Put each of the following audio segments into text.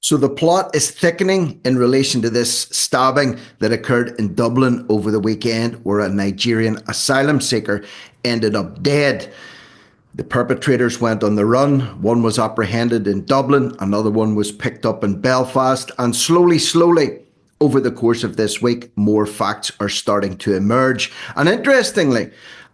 So the plot is thickening in relation to this stabbing that occurred in Dublin over the weekend, where a Nigerian asylum seeker ended up dead. The perpetrators went on the run. One was apprehended in Dublin, another one was picked up in Belfast, and slowly, over the course of this week, more facts are starting to emerge. And interestingly,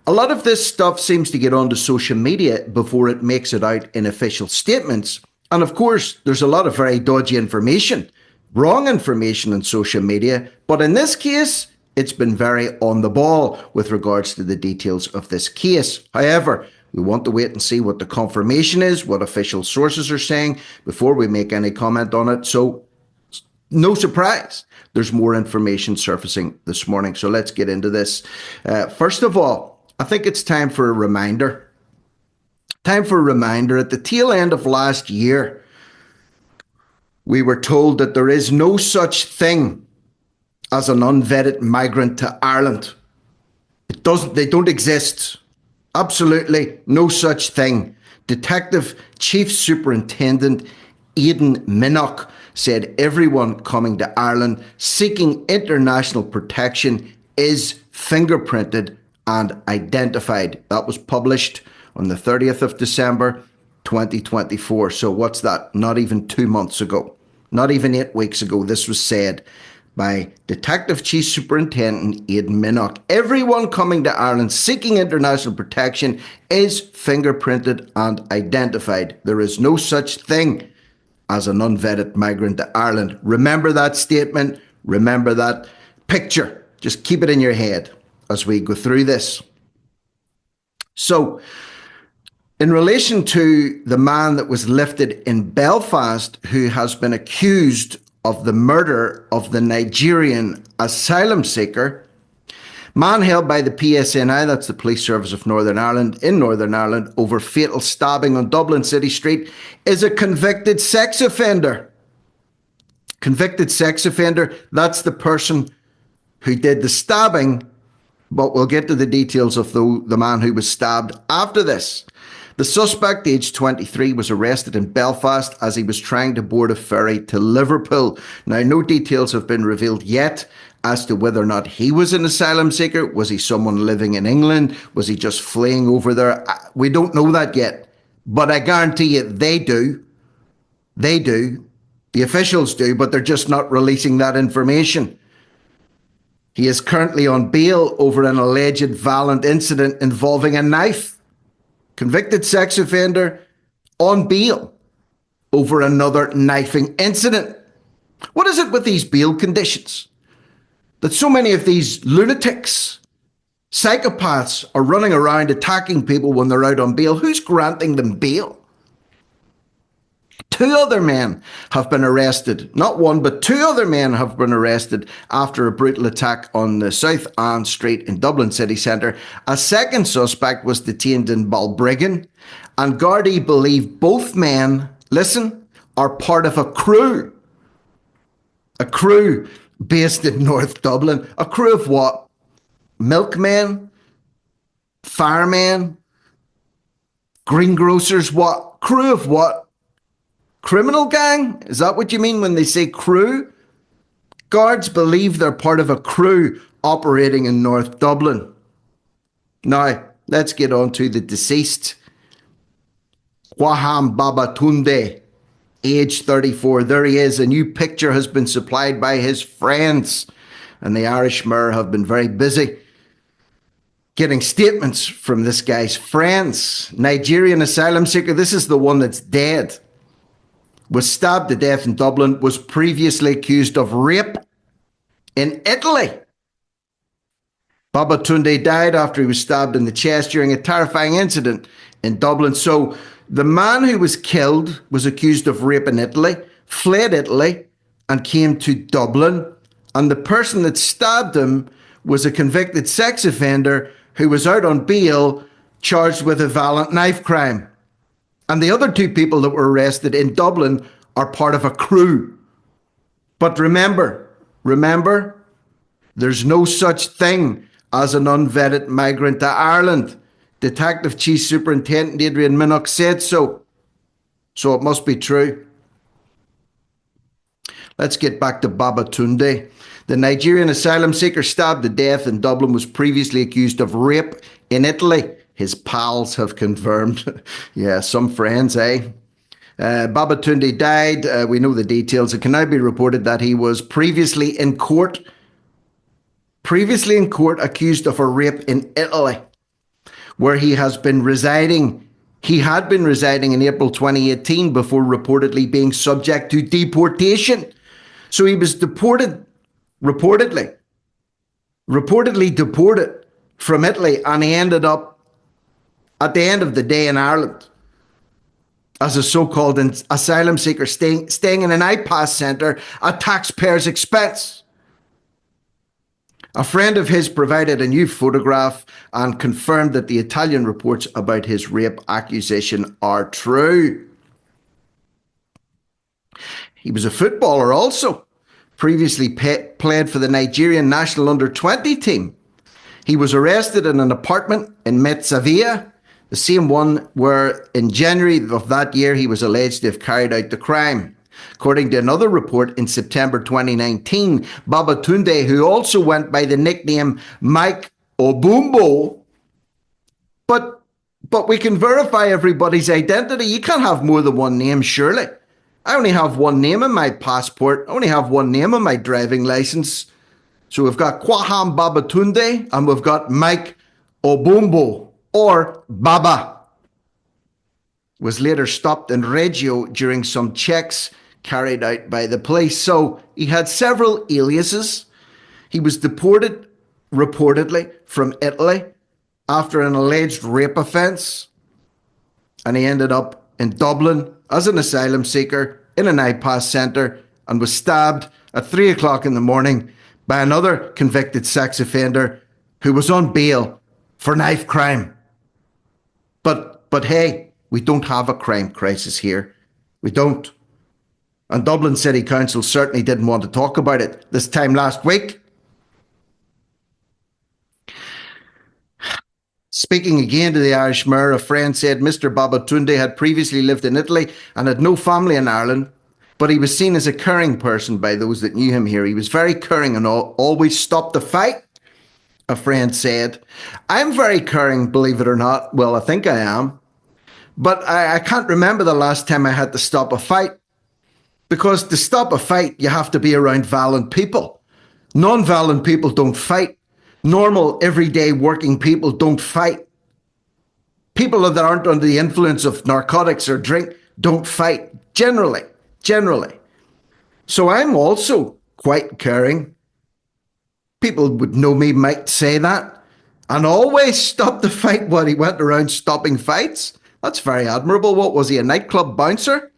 a lot of this stuff seems to get onto social media before it makes it out in official statements. And of course, there's a lot of very dodgy information, wrong information on social media. But in this case, it's been very on the ball with regards to the details of this case. However, we want to wait and see what the confirmation is, what official sources are saying before we make any comment on it. So no surprise, there's more information surfacing this morning. So let's get into this. First of all, I think it's time for a reminder. Time for a reminder. At the tail end of last year, we were told that there is no such thing as an unvetted migrant to Ireland. They don't exist. Absolutely no such thing. Detective Chief Superintendent Aidan Minnock said everyone coming to Ireland seeking international protection is fingerprinted and identified. That was published on the 30th of December, 2024. So what's that? Not even 2 months ago. Not even 8 weeks ago. This was said by Detective Chief Superintendent Aidan Minnock. Everyone coming to Ireland seeking international protection is fingerprinted and identified. There is no such thing as an unvetted migrant to Ireland. Remember that statement. Remember that picture. Just keep it in your head as we go through this. So, in relation to the man that was lifted in Belfast, who has been accused of the murder of the Nigerian asylum seeker, man held by the PSNI, that's the Police Service of Northern Ireland, in Northern Ireland, over fatal stabbing on Dublin City Street, is a convicted sex offender. Convicted sex offender, that's the person who did the stabbing, but we'll get to the details of the man who was stabbed after this. The suspect, aged 23, was arrested in Belfast as he was trying to board a ferry to Liverpool. Now, no details have been revealed yet as to whether or not he was an asylum seeker. Was he someone living in England? Was he just fleeing over there? We don't know that yet. But I guarantee you they do. They do. The officials do, but they're just not releasing that information. He is currently on bail over an alleged violent incident involving a knife. Convicted sex offender on bail over another knifing incident. What is it with these bail conditions that so many of these lunatics, psychopaths are running around attacking people when they're out on bail? Who's granting them bail? 2 other men have been arrested. Not one, but 2 other men have been arrested after a brutal attack on the South Ann Street in Dublin city centre. A second suspect was detained in Balbriggan, and Gardaí believe both men, listen, are part of a crew. A crew based in North Dublin. A crew of what? Milkmen? Firemen? Greengrocers? What? Crew of what? Criminal gang? Is that what you mean when they say crew? Guards believe they're part of a crew operating in North Dublin. Now, let's get on to the deceased. Waham Babatunde, age 34. There he is. A new picture has been supplied by his friends. And the Irish Mirror have been very busy getting statements from this guy's friends. Nigerian asylum seeker. This is the one that's dead. Was stabbed to death in Dublin, was previously accused of rape in Italy. Babatunde died after he was stabbed in the chest during a terrifying incident in Dublin. So the man who was killed was accused of rape in Italy, fled Italy, and came to Dublin. And the person that stabbed him was a convicted sex offender who was out on bail, charged with a violent knife crime. And the other 2 people that were arrested in Dublin are part of a crew. But remember, there's no such thing as an unvetted migrant to Ireland. Detective Chief Superintendent Aidan Minnock said so. So it must be true. Let's get back to Babatunde. The Nigerian asylum seeker stabbed to death in Dublin was previously accused of rape in Italy. His pals have confirmed. Yeah, some friends, eh? Babatunde died. We know the details. It can now be reported that he was previously in court accused of a rape in Italy, where he has been residing. He had been residing in April 2018 before reportedly being subject to deportation. So he was reportedly deported from Italy, and he ended up at the end of the day in Ireland as a so-called asylum seeker staying in an IPAS centre at taxpayers' expense. A friend of his provided a new photograph and confirmed that the Italian reports about his rape accusation are true. He was a footballer also, previously played for the Nigerian national under-20 team. He was arrested in an apartment in Mezzavia, the same one where in January of that year he was alleged to have carried out the crime. According to another report in September 2019, Babatunde, who also went by the nickname Mike Obumbo, but we can verify everybody's identity. You can't have more than one name, surely. I only have one name in my passport. I only have one name on my driving license. So we've got Kwaham Babatunde and we've got Mike Obumbo, or Baba. Was later stopped in Reggio during some checks carried out by the police. So he had several aliases. He was deported, reportedly, from Italy after an alleged rape offence. And he ended up in Dublin as an asylum seeker in an IPAS centre and was stabbed at 3 o'clock in the morning by another convicted sex offender who was on bail for knife crime. But hey, we don't have a crime crisis here. We don't. And Dublin City Council certainly didn't want to talk about it this time last week. Speaking again to the Irish Mayor, a friend said Mr. Babatunde had previously lived in Italy and had no family in Ireland, but he was seen as a caring person by those that knew him here. He was very caring and always stopped the fight, a friend said. I'm very caring, believe it or not. Well, I think I am. But I can't remember the last time I had to stop a fight. Because to stop a fight, you have to be around violent people. Non-violent people don't fight. Normal, everyday working people don't fight. People that aren't under the influence of narcotics or drink don't fight, generally. So I'm also quite caring. People would know me might say that. And always stop the fight while he went around stopping fights. That's very admirable. What was he, a nightclub bouncer?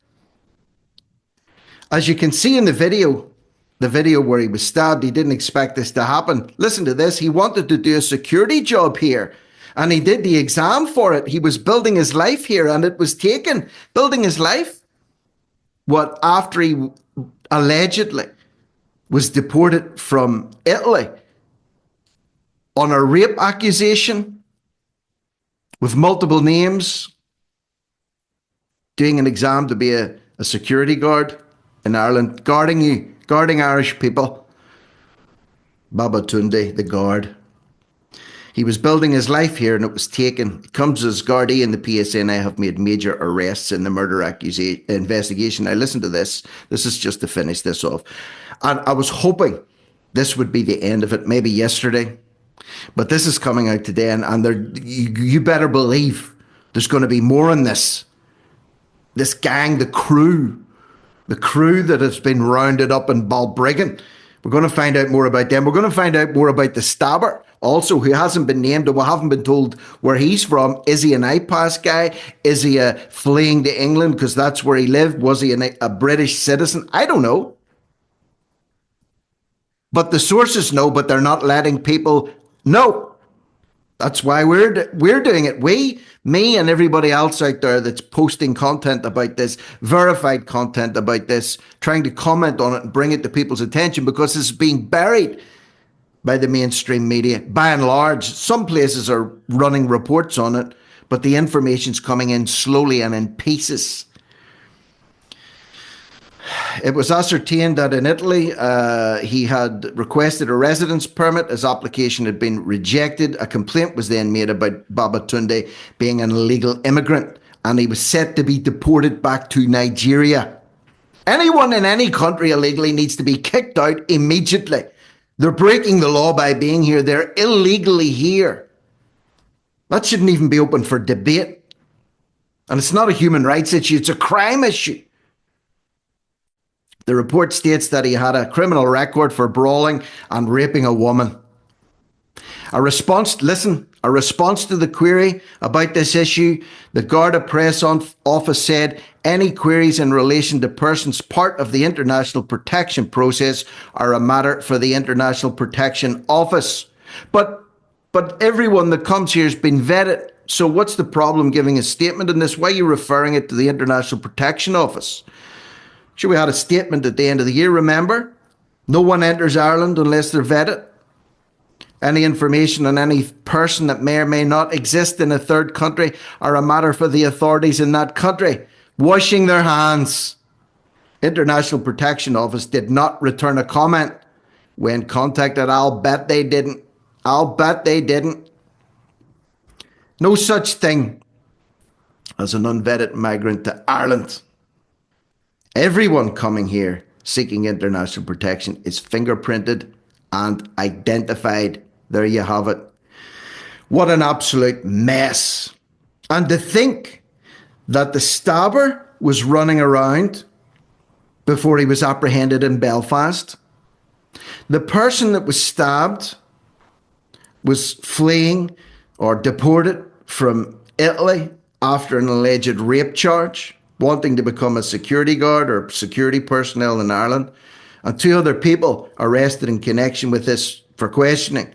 As you can see in the video where he was stabbed, he didn't expect this to happen. Listen to this. He wanted to do a security job here, and he did the exam for it. He was building his life here, and it was taken. Building his life? What, after he allegedly was deported from Italy on a rape accusation with multiple names, doing an exam to be a security guard in Ireland, guarding Irish people. Babatunde, the guard. He was building his life here and it was taken. He comes as Gardaí and the PSNI have made major arrests in the murder investigation. Now listen to this. This is just to finish this off. And I was hoping this would be the end of it, maybe yesterday. But this is coming out today and you better believe there's going to be more on this. This gang, the crew that has been rounded up in Balbriggan. We're going to find out more about them. We're going to find out more about the stabber, also, who hasn't been named, and we haven't been told where he's from. Is he an IPAS guy? Is he fleeing to England because that's where he lived? Was he a British citizen? I don't know. But the sources know, but they're not letting people know. That's why we're doing it. Me and everybody else out there that's posting content about this, verified content about this, trying to comment on it and bring it to people's attention, because it's being buried by the mainstream media. By and large, some places are running reports on it, but the information's coming in slowly and in pieces. It was ascertained that in Italy, he had requested a residence permit. His application had been rejected. A complaint was then made about Babatunde being an illegal immigrant, and he was set to be deported back to Nigeria. Anyone in any country illegally needs to be kicked out immediately. They're breaking the law by being here. They're illegally here. That shouldn't even be open for debate. And it's not a human rights issue, it's a crime issue. The report states that he had a criminal record for brawling and raping a woman. A response to the query about this issue, the Garda press office said any queries in relation to persons part of the international protection process are a matter for the International Protection Office. But everyone that comes here has been vetted. So what's the problem giving a statement in this? Why are you referring it to the International Protection Office? Sure, we had a statement at the end of the year, remember? No one enters Ireland unless they're vetted. Any information on any person that may or may not exist in a third country are a matter for the authorities in that country. Washing their hands. International Protection Office did not return a comment when contacted. I'll bet they didn't. No such thing as an unvetted migrant to Ireland. Everyone coming here seeking international protection is fingerprinted and identified. There you have it. What an absolute mess. And to think that the stabber was running around before he was apprehended in Belfast. The person that was stabbed was fleeing or deported from Italy after an alleged rape charge, wanting to become a security guard or security personnel in Ireland. And two other people arrested in connection with this for questioning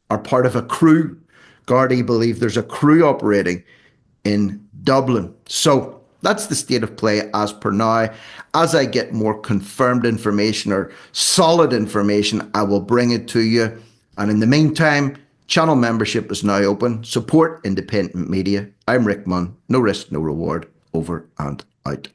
are part of a crew. Gardaí believe there's a crew operating in Dublin. So that's the state of play as per now. As I get more confirmed information or solid information, I will bring it to you. And in the meantime, channel membership is now open. Support independent media. I'm Rick Munn. No risk, no reward. Over and out.